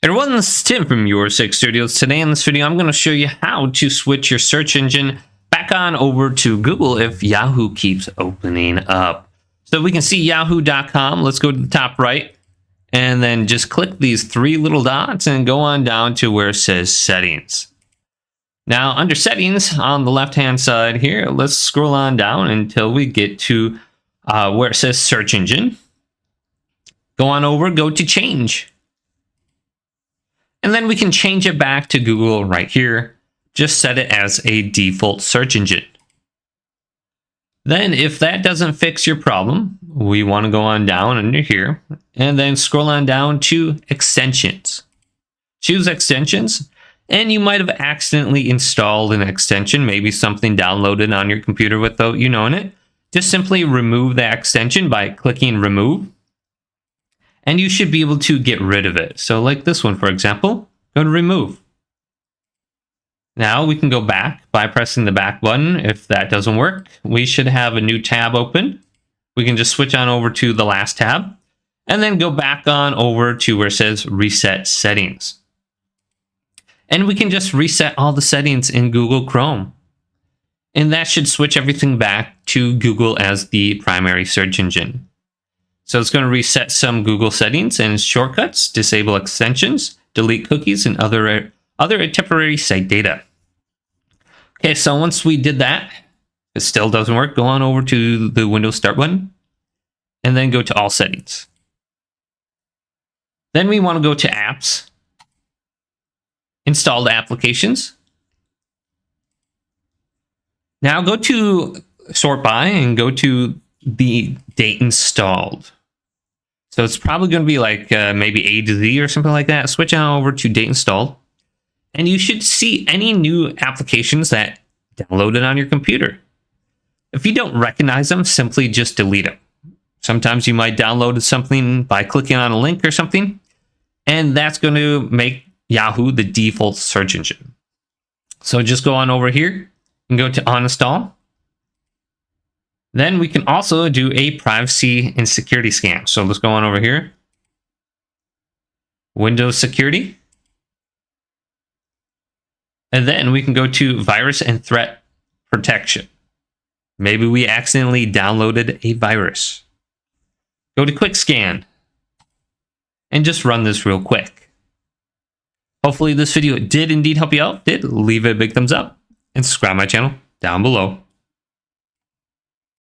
Everyone, this is Tim from Your Six Studios. Today in this video, I'm going to show you how to switch your search engine back on over to Google if Yahoo keeps opening up. So we can see yahoo.com. Let's go to the top right and then just click these three little dots and go on down to where it says settings. Now under settings on the left hand side here, let's scroll on down until we get to where it says search engine. Go on over, go to change. And then we can change it back to Google right here. Just set it as a default search engine. Then if that doesn't fix your problem, we want to go on down under here and then scroll on down to extensions. Choose extensions, and you might have accidentally installed an extension, maybe something downloaded on your computer without you knowing it. Just simply remove the extension by clicking remove. And you should be able to get rid of it. So like this one, for example, go to remove. Now we can go back by pressing the back button. If that doesn't work, we should have a new tab open. We can just switch on over to the last tab and then go back on over to where it says reset settings. And we can just reset all the settings in Google Chrome. And that should switch everything back to Google as the primary search engine. So it's going to reset some Google settings and shortcuts, disable extensions, delete cookies, and other temporary site data. Okay, so once we did that, it still doesn't work. Go on over to the Windows Start button, and then go to All Settings. Then we want to go to Apps, Installed Applications. Now go to Sort By and go to the date installed. So it's probably going to be like maybe A to Z or something like that. Switch on over to date installed. And you should see any new applications that downloaded on your computer. If you don't recognize them, simply just delete them. Sometimes you might download something by clicking on a link or something. And that's going to make Yahoo the default search engine. So just go on over here and go to uninstall. Then we can also do a privacy and security scan. So let's go on over here. Windows Security. And then we can go to Virus and Threat Protection. Maybe we accidentally downloaded a virus. Go to Quick Scan. And just run this real quick. Hopefully this video did indeed help you out. Leave it a big thumbs up. And subscribe to my channel down below.